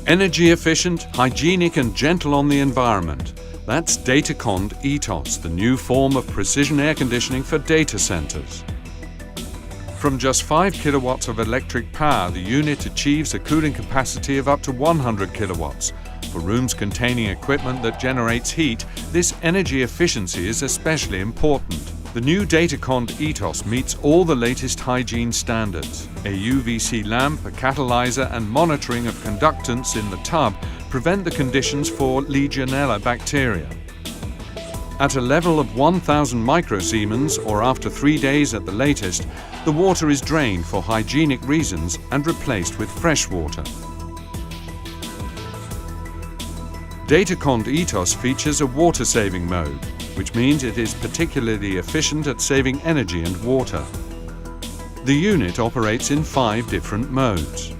Energy efficient, hygienic and gentle on the environment. That's DataCond Ethos, the new form of precision air conditioning for data centers. From just 5 kilowatts of electric power, the unit achieves a cooling capacity of up to 100 kilowatts. For rooms containing equipment that generates heat, this energy efficiency is especially important. The new DataCond Ethos meets all the latest hygiene standards. A UVC lamp, a catalyzer and monitoring of conductance in the tub prevent the conditions for Legionella bacteria. At a level of 1000 microsiemens, or after 3 days at the latest, the water is drained for hygienic reasons and replaced with fresh water. DataCond Ethos features a water-saving mode, which means it is particularly efficient at saving energy and water. The unit operates in 5 different modes.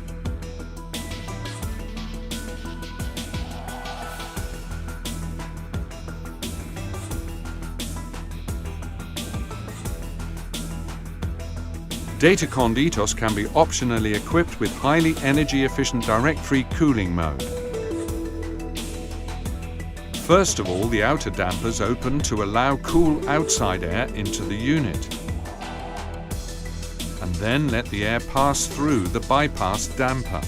DataCond Ethos can be optionally equipped with highly energy-efficient direct-free cooling mode. First of all, the outer dampers open to allow cool outside air into the unit, and then let the air pass through the bypass damper.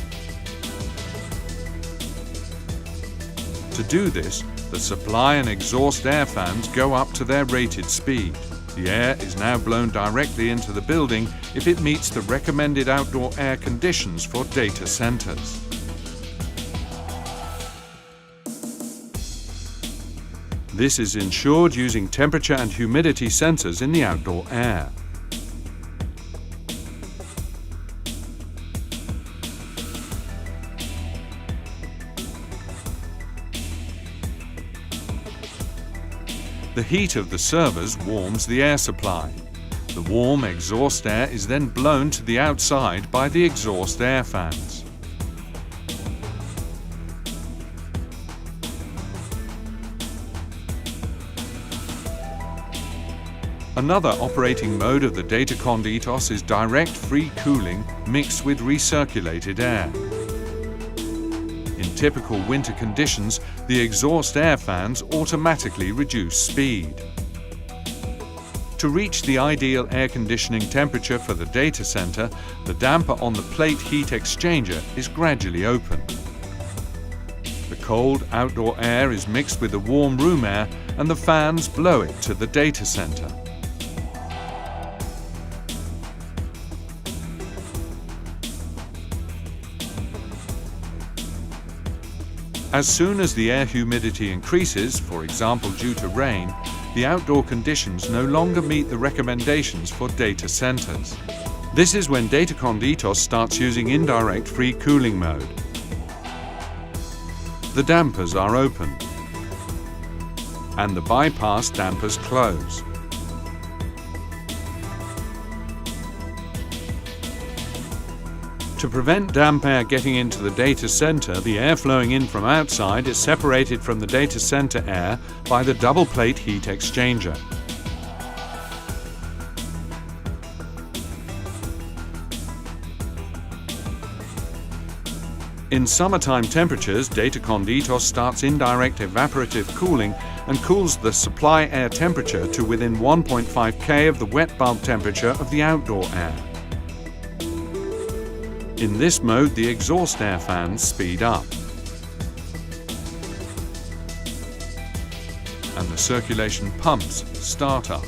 To do this, the supply and exhaust air fans go up to their rated speed. The air is now blown directly into the building if it meets the recommended outdoor air conditions for data centers. This is ensured using temperature and humidity sensors in the outdoor air. The heat of the servers warms the air supply. The warm exhaust air is then blown to the outside by the exhaust air fans. Another operating mode of the DataCond Ethos is direct free cooling mixed with recirculated air. In typical winter conditions, the exhaust air fans automatically reduce speed. To reach the ideal air conditioning temperature for the data center, the damper on the plate heat exchanger is gradually opened. The cold outdoor air is mixed with the warm room air and the fans blow it to the data center. As soon as the air humidity increases, for example due to rain, the outdoor conditions no longer meet the recommendations for data centers. This is when DataCond Ethos starts using indirect free cooling mode. The dampers are opened and the bypass dampers close. To prevent damp air getting into the data center, the air flowing in from outside is separated from the data center air by the double plate heat exchanger. In summertime temperatures, DataCond Ethos starts indirect evaporative cooling and cools the supply air temperature to within 1.5 K of the wet bulb temperature of the outdoor air. In this mode, the exhaust air fans speed up and the circulation pumps start up.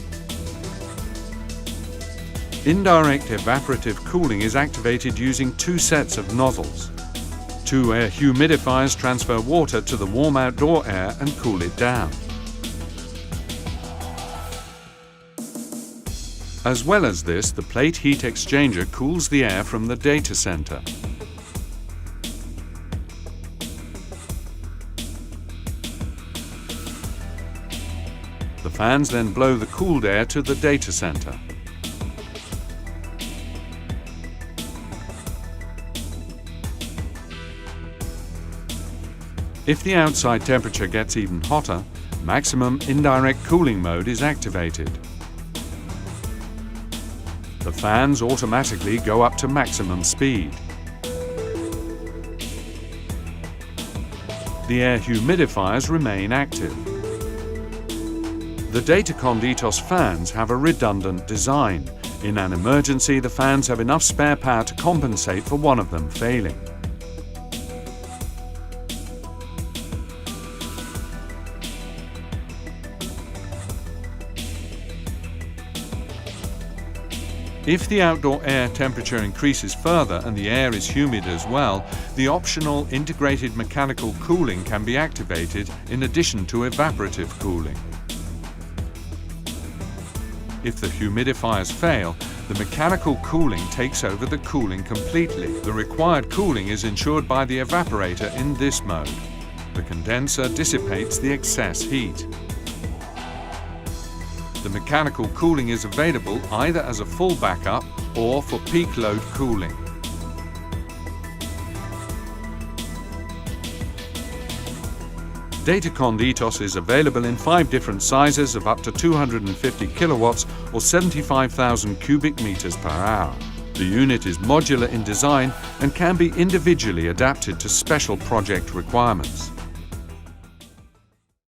Indirect evaporative cooling is activated using 2 sets of nozzles. 2 air humidifiers transfer water to the warm outdoor air and cool it down. As well as this, the plate heat exchanger cools the air from the data center. The fans then blow the cooled air to the data center. If the outside temperature gets even hotter, maximum indirect cooling mode is activated. The fans automatically go up to maximum speed. the air humidifiers remain active. The DataCond Ethos fans have a redundant design. In an emergency, the fans have enough spare power to compensate for one of them failing. If the outdoor air temperature increases further and the air is humid as well, the optional integrated mechanical cooling can be activated in addition to evaporative cooling. If the humidifiers fail, the mechanical cooling takes over the cooling completely. The required cooling is ensured by the evaporator in this mode. The condenser dissipates the excess heat. The mechanical cooling is available either as a full backup or for peak load cooling. DataCond Ethos is available in 5 different sizes of up to 250 kilowatts or 75,000 cubic meters per hour. The unit is modular in design and can be individually adapted to special project requirements.